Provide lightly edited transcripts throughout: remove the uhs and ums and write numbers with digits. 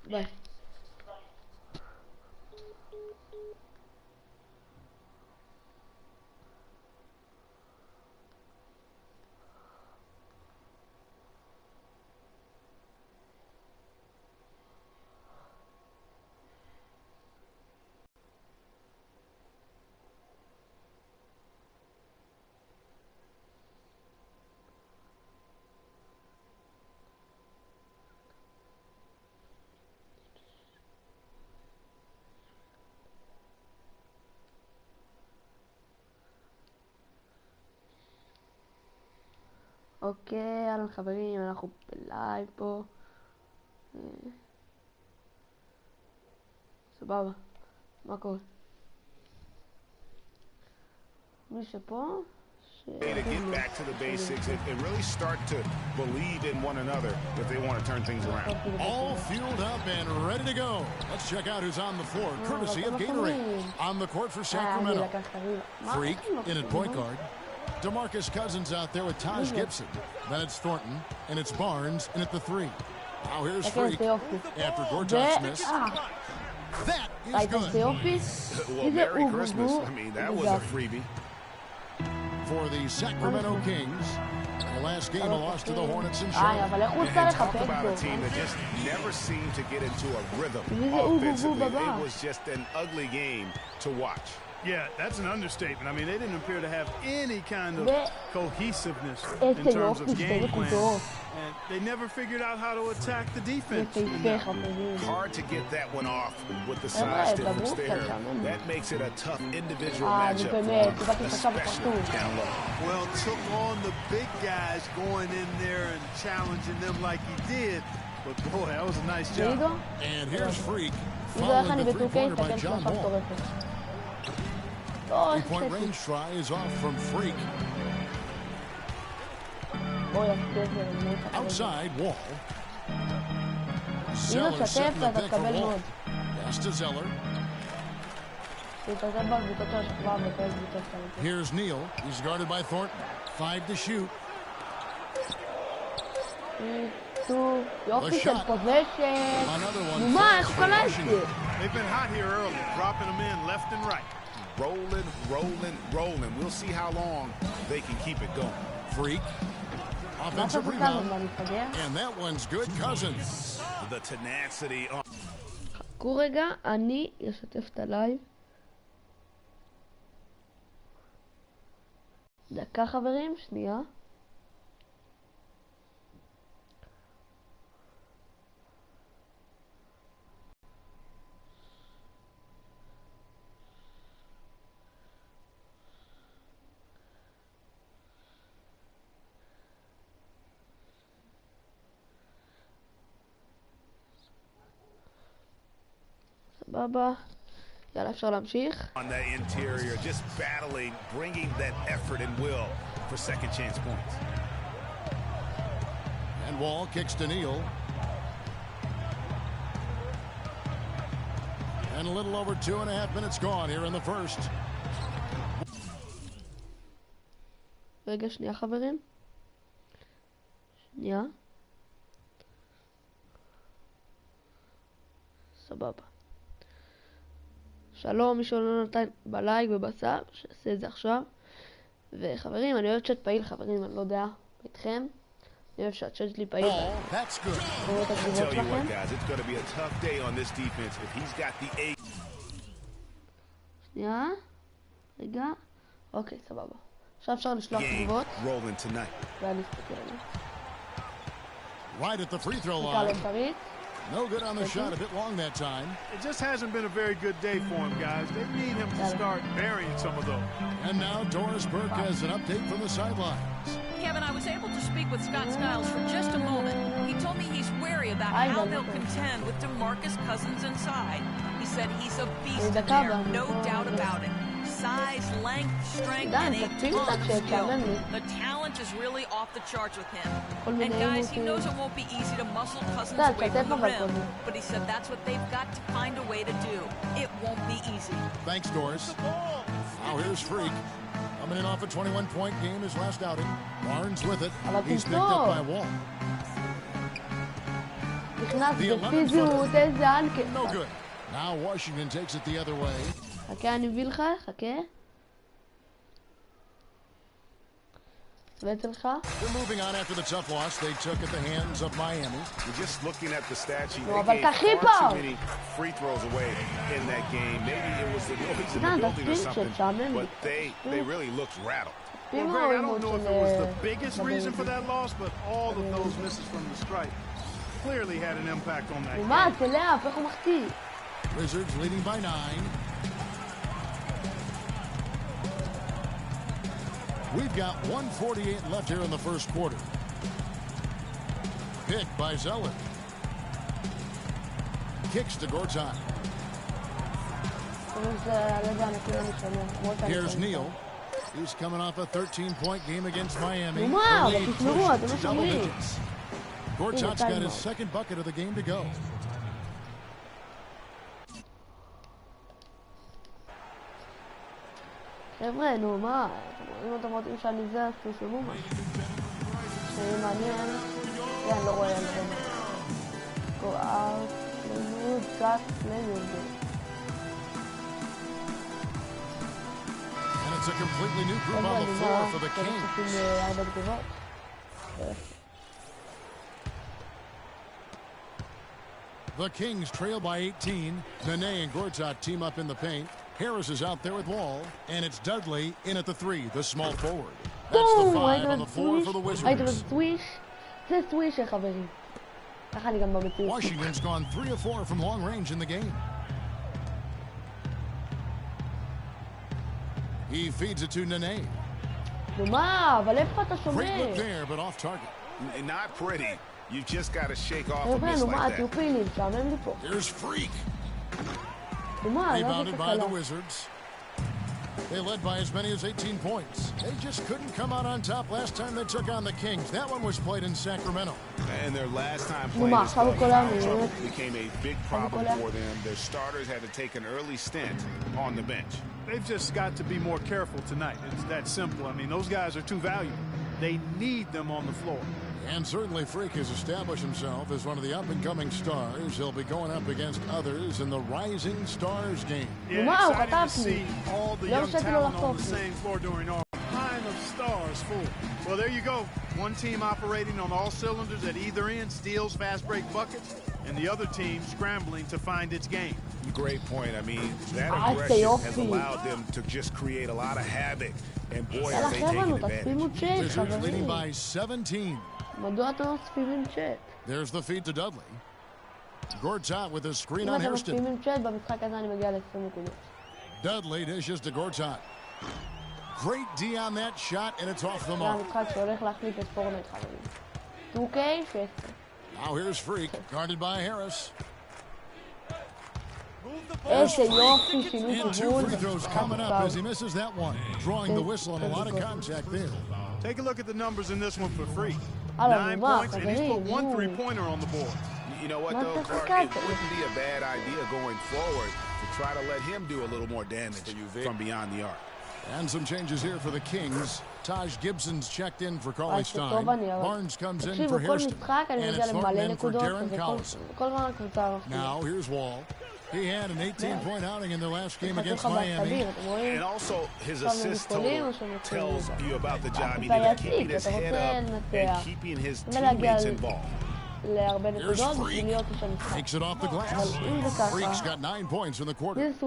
ביי. אוקיי, אהלן חברים, אנחנו בלייב פה. סבבה, מה קורה? מי שפה? To get back to the basics and really start to believe in one another if they want to turn things around. All fueled up and ready to go. Let's check out who's on the floor, courtesy of Gatorade. On the court for Sacramento. Freak in at point guard. DeMarcus Cousins out there with Taj Gibson. Then it's Thornton, and it's Barnes, and at the three. Now here's Freak after Gortat's miss. That is good. Well, Merry Christmas. I mean, that was a freebie. For the Sacramento Kings, the last game a loss to the Hornets in Charlotte. And talk about a team that just never seemed to get into a rhythm offensively. It was just an ugly game to watch. Yeah, that's an understatement. I mean, they didn't appear to have any kind of cohesiveness in terms of game plan. And they never figured out how to attack the defense. Hard to get that one off with the size difference there. That makes it a tough individual matchup for them, especially down low. Well, took on the big guys going in there and challenging them like he did. But boy, that was a nice job. And here's Freak, following the three-pointer by John Wall. Three-point range try is off from Freak. Outside, Wall. Zeller setting the pick for Wall. Pass to Zeller. Here's Neal. He's guarded by Thornton. 5 to shoot. יופי של פוזיישן. מה, איך קלטתי? They've been hot here early, dropping them in left and right. Rolling, rolling, rolling. We'll see how long they can keep it going. Freak. Offensive rebound. And that one's good. Cousins. The tenacity. חכו רגע, אני אשתף את הלייב. דקה חברים, שנייה. סבבה, יאללה אפשר להמשיך. On the interior, just battling, bringing that effort and will for second chance points. And Wall kicks to Neal. And a little over 2.5 minutes gone here in the first. רגע, שנייה חברים. שנייה. סבבה. שלום, מי שלא נתן בלייק ובסאב, שעשה את זה עכשיו. וחברים, אני אוהב צ'אט פעיל, חברים, אני לא יודע, איתכם. אני אוהב שהצ'אט שלי פעיל. תראו את התגובות שלכם. שנייה. רגע. אוקיי, סבבה. עכשיו אפשר לשלוח תגובות. ואני אסתכל עליהם. Right at the free throw line. No good on the shot, a bit long that time. It just hasn't been a very good day for him, guys. They need him to start burying some of those. And now Doris Burke has an update from the sidelines. Kevin, I was able to speak with Scott Skiles for just a moment. He told me he's wary about how they'll contend with DeMarcus Cousins inside. He said he's a beast there, no doubt about it. Size, length, strength, and a ton of skill. The talent is really off the charts with him. And guys, he knows it won't be easy to muscle Cousins away from the rim, but he said that's what they've got to find a way to do. It won't be easy. Thanks, Doris. Now here's Freak. Coming in off a 21-point game his last outing. Barnes with it. He's picked up by Wall. נכנס בפיזיות, איזה אנקה. Now Washington takes it the other way. חכה, אני מביא לך, חכה. סבט שלך. They're moving on after the tough loss they took at the hands of Miami. We're just looking at the stat sheet. No, they but gave far too many free throws away in that game. Maybe it was the noise in the building or something, but they really looked rattled. Well, Greg, I don't know if it was the biggest reason for that loss, but all of those misses from the stripe clearly had an impact on that game. Wizards leading by 9. We've got 1:48 left here in the first quarter. Picked by Zeller. Kicks to Gortat. Here's Neal. He's coming off a 13-point game against Miami. Double digits. Gortat's got his second bucket of the game to go. חבר'ה, נו, מה? אם אתם רוצים שאני זה, אז תשמעו משהו. שיהיה מעניין. אני לא רואה, אני רואה. Go out, לימוד, קאט, לימוד. And it's a completely new group on the floor for the Kings. The Kings trail by 18. Nene and Gortat team up in the paint. Harris is out there with Wall, and it's Dudley in at the 3, the small forward. That's the 5 on the floor for the Wizards. Washington's gone 3 of 4 from long range in the game. He feeds it to Nene. Great look there, but off target. Not pretty. You just got to shake off a miss like that. Here's Freak. Rebounded by the Wizards. They led by as many as 18 points. They just couldn't come out on top last time they took on the Kings. That one was played in Sacramento. And their last time playing this trouble became a big problem for them. Their starters had to take an early stint on the bench. They've just got to be more careful tonight. It's that simple. I mean, those guys are too valuable. They need them on the floor. And certainly Freak has established himself as one of the up-and-coming stars. He'll be going up against others in the Rising Stars game. Yeah, exciting to see all the young talent on the same floor during our Line of Stars full. Well, there you go. One team operating on all cylinders at either end, steals, fast break buckets, and the other team scrambling to find its game. Great point. I mean, that aggression has allowed them to just create a lot of havoc. And boy, are they taking advantage. Wizards leading by 17. There's the feed to Dudley. Gortat with a screen on Hairston. Dudley dishes to Gortat. Great D on that shot, and it's off the mark. Now here's Freak, guarded by Harris. And 2 free throws coming up as he misses that one. Drawing the whistle and a lot of contact there. Take a look at the numbers in this one for Freak. 9 points, and he's put 1 3-pointer on the board. You know what, though, Clark? It wouldn't be a bad idea going forward to try to let him do a little more damage from beyond the arc. And some changes here for the Kings. Taj Gibson's checked in for Cauley Stein. Barnes comes in for Hairston. And it's Thornton in for Darren Collison. Now here's Wall. He had an 18-point outing in their last game against Miami. And also, his assist total tells you about the job he did, keeping his head up and keeping his teammates involved. Here's Freak. Takes it off the glass. Freak's got 9 points in the quarter. And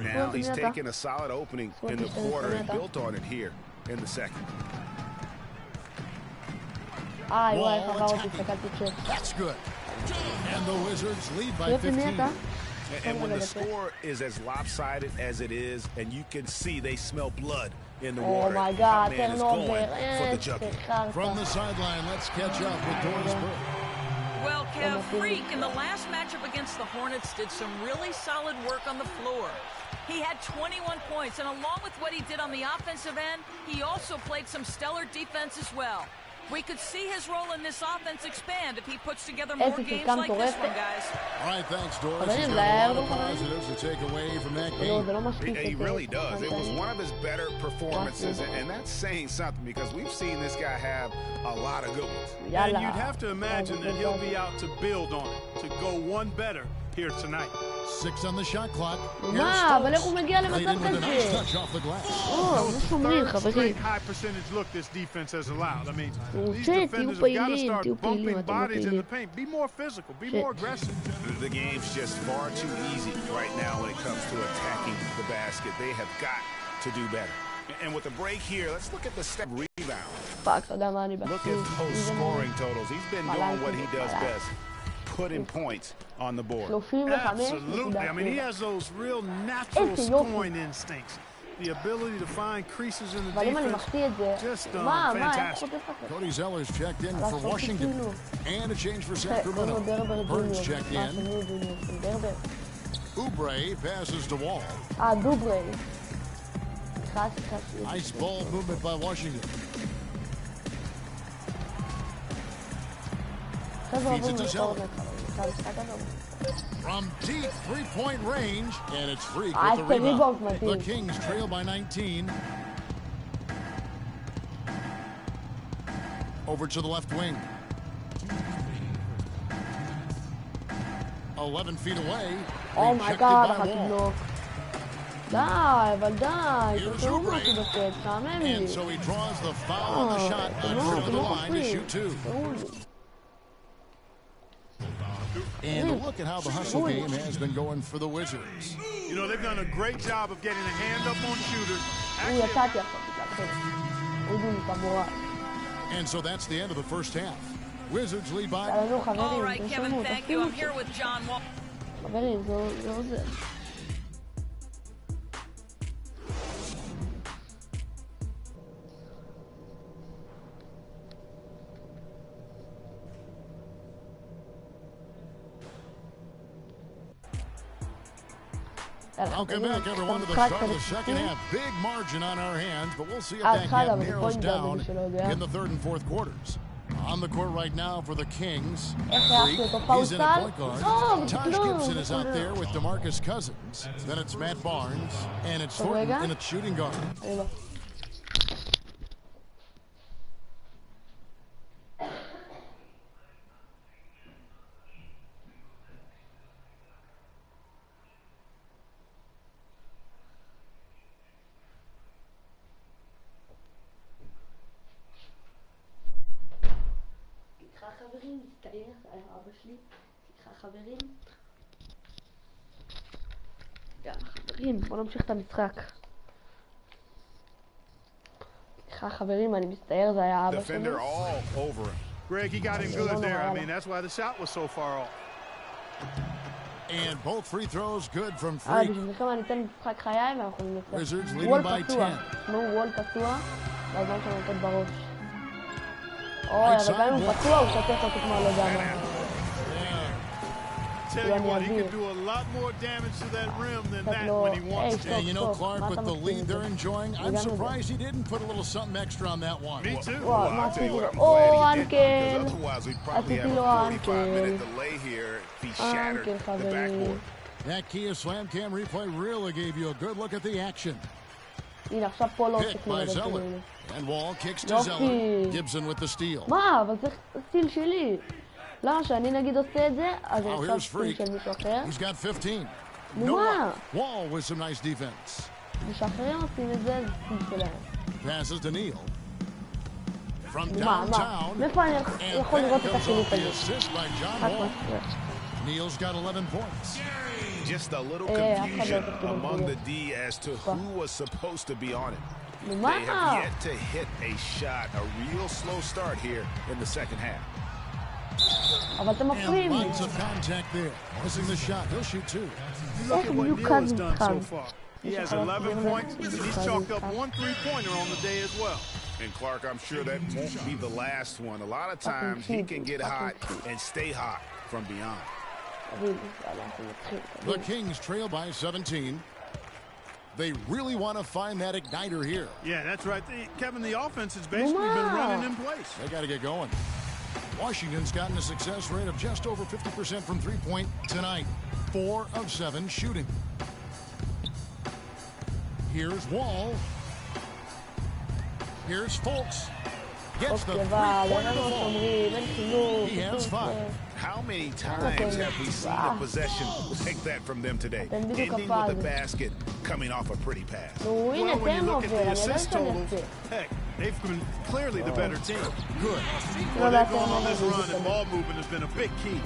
now he's taken a solid opening in the quarter and built on it here in the second. That's good. And the Wizards lead by 15. And when the score is as lopsided as it is, and you can see they smell blood in the water. Oh my God, man is going for the jucket. From the sideline, let's catch up with Doris Burke. Well, Kev, Freak in the last matchup against the Hornets did some really solid work on the floor. He had 21 points, and along with what he did on the offensive end, he also played some stellar defense as well. We could see his role in this offense expand if he puts together more games like this one, guys. All right, thanks, Doris. He's got a lot of positives to take away from that game. He really does. It was one of his better performances, and that's saying something because we've seen this guy have a lot of good ones. And you'd have to imagine that he'll be out to build on it, to go one better here tonight. 6 on the shot clock. אבל איך הוא מגיע למצב כזה? זה שומרים, חברים. High percentage look this defense has allowed. I mean, these תהיו defenders have got to פעילים, start תהיו פעילים, bumping אתם bodies in פעילים. the paint. Be more physical. Be more aggressive. The game's just far too easy right now when it comes to attacking the basket. They have got to do better. And with the break here, let's look at the step rebound. פאק, אתה יודע מה אני Look at those scoring totals. He's been doing what he does best. Putting points on the board. Absolutely. I mean, he has those real natural scoring instincts. The ability to find creases in the defense. Just fantastic. Cody Zeller's checked in for Washington. And a change for Sacramento. Burns checked in. Oubre passes to Wall. דוברי. Nice ball movement by Washington. Feeds it to Zeller. From deep three-point range, and it's Freak with the rebound. The Kings trail by 19. Over to the left wing. 11 feet away. Oh my God, Wall. Die, אבל די, תראו משהו בקטע, And so he draws the foul on the shot and to the line to shoot 2. And look at how the hustle game has been going for the Wizards. You know, they've done a great job of getting a hand up on shooters. And so that's the end of the first half. Wizards lead by. All right, Kevin, thank you. I'm here with John Wall. חברים, זה עוזר. Welcome back, everyone, to the start of the second half. Big margin on our hands, but we'll see if that gap narrows down in the third and fourth quarters. On the court right now for the Kings. He's in a point guard. Taj Gibson is out there with DeMarcus Cousins. Then it's Matt Barnes, and it's Thornton in a shooting guard. חברים, מצטער, זה היה אבא שלי. סליחה חברים. יאללה חברים, בואו נמשיך את המשחק. סליחה חברים, אני מצטער, זה היה אבא שלי. Greg, he got him good there. I mean, that's why the shot was so far off. And both free throws good from Freak. בשבילכם אני אתן משחק חיי ואנחנו נצא. Wizards leading by 10. תשמעו, וול פצוע, והזמן שלנו נותן בראש. אוי, אבל גם אם הוא פצוע, הוא שתף אותי כמו לא יודע מה. Tell you what, he can do a lot more damage to that rim than that when he wants to. And you know, Clark, with the lead they're enjoying, I'm surprised he didn't put a little something extra on that one. Me too. I'll tell you what, I'm glad he didn't, because otherwise we'd probably have a 45-minute delay here if he shattered the backboard. That Kia Slam Cam replay really gave you a good look at the action. Pick by Zeller. And Wall kicks to Zeller. Gibson with the steal. מה? אבל זה סטיל שלי. למה שאני נגיד עושה את זה, אז זה עכשיו סטיל של מישהו אחר. He's got 15. נו מה? Wall with some nice defense. משחררים עושים את זה, זה סטיל שלהם. Passes to Neal. From מה? downtown. מאיפה אני יכול לראות את החילוף הזה? Neal's got 11 points. Just a little confusion among the D as to who was supposed to be on it. They have yet to hit a shot, a real slow start here in the second half. אבל אתם מפריעים לי. Lots of contact there. Missing the shot. He'll shoot 2. Look at what Neal has done so far. He has 11 points, and he's chalked up 1 3-pointer on the day as well. And Clark, I'm sure that won't be the last one. A lot of times he can get hot and stay hot from beyond. The Kings trail by 17. They really want to find that igniter here. Yeah, that's right. Kevin, the offense has basically been running in place. They got to get going. Washington's gotten a success rate of just over 50% from three-point tonight. 4 of 7 shooting. Here's Wall. Here's Fultz. Gets the three-pointer. He has 5. How many times have we seen a possession like that from them today? Ending with a basket, coming off a pretty pass. Well, when you look at the assist total, heck, they've been clearly the better team. Good. Well, they've gone on this run, and ball movement has been a big key.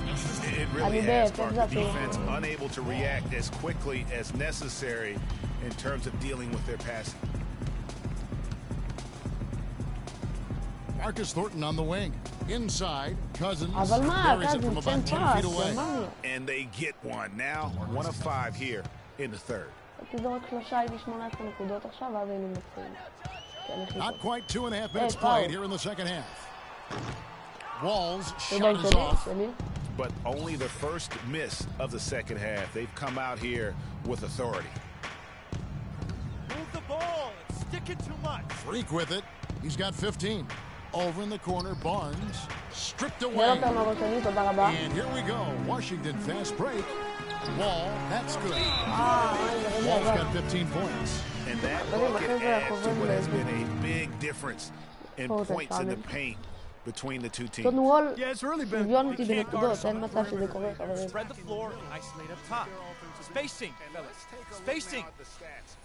It really has, Mark. The defense unable to react as quickly as necessary in terms of dealing with their passing. Marcus Thornton on the wing. Inside, Cousins buries it from about 10 feet away. And they get one. Now, 1 of 5 here in the third. Not quite 2.5 minutes played here in the second half. Wall's shot is off. But only the first miss of the second half. They've come out here with authority. Move the ball. It's sticking too much. Freak with it. He's got 15. Over in the corner, Barnes stripped away. And here we go. Washington fast break. Wall, that's good. Wall's got 15 points. And that bucket adds to what has been a big difference in points in the paint between the two teams. Yeah, it's really been. Spread the floor and isolate up top. Spacing, fellas. Spacing.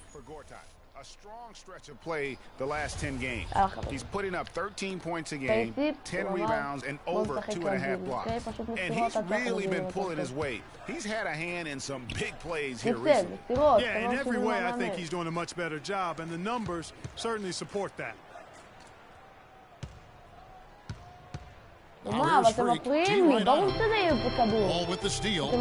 For Gortat. A strong stretch of play the last 10 games. He's putting up 13 points a game, 10 rebounds, and over 2.5 blocks. And he's really been pulling his weight. He's had a hand in some big plays here recently. Yeah, in every way, I think he's doing a much better job, and the numbers certainly support that. Now here's Freak. Right on. Ball with the steal.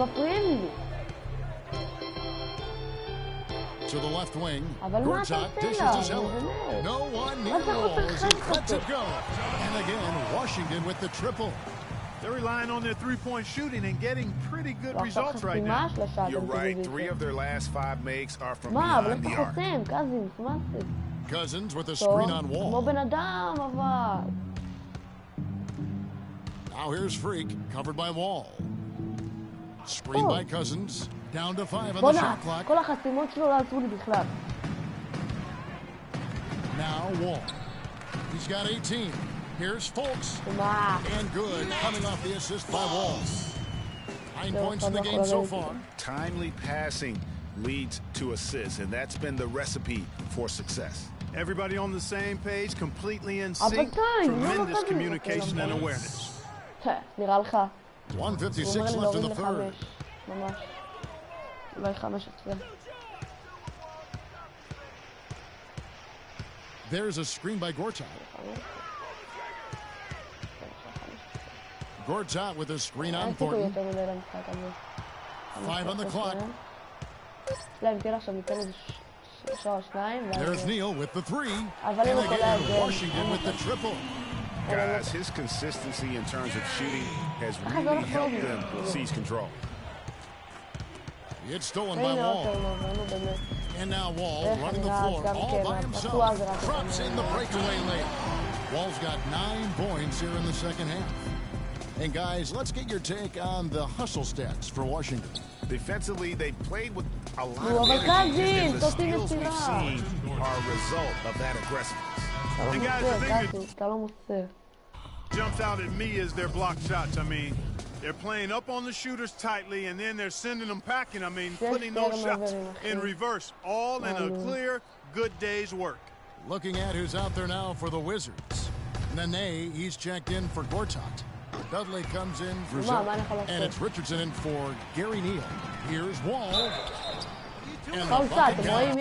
To the left wing. Gortat dishes to Zeller. No one near roll as he lets it go. And again, Washington with the triple. They're relying on their three-point shooting and getting pretty good results right now. You're right. 3 of their last 5 makes are from behind the arc. Cousins with a screen on Wall. Now here's Freak, covered by Wall. Screen by Cousins. Down to 5 on the shot clock. Now Wall. He's got 18. Here's Fultz. And good, coming off the assist by Wall. 9 points in the game so far. Timely passing leads to assists, and that's been the recipe for success. Everybody on the same page, completely in sync. Tremendous communication and awareness. 1:56 left in the third. There's a screen by Gortat. Gortat with a screen on Thornton. 5 on the clock. There's Neal with the 3. And again, Washington with the triple. Guys, his consistency in terms of shooting has really helped them seize control. It's stolen by Wall. And now Wall running the floor all by himself. Drops in the breakaway lane. Wall's got 9 points here in the second half. And guys, let's get your take on the hustle stats for Washington. Defensively, they played with a lot of energy, and the steals we've seen are a result of that aggressiveness. And guys, the thing that jumps out at me is their block shots. I mean, they're playing up on the shooters tightly, and then they're sending them packing. I mean, putting those shots in reverse, all in a clear, good day's work. Looking at who's out there now for the Wizards. Nene, he's checked in for Gortat. Dudley comes in for Zeller. And it's Richardson in for Gary Neal. Here's Wall. And the bucket count.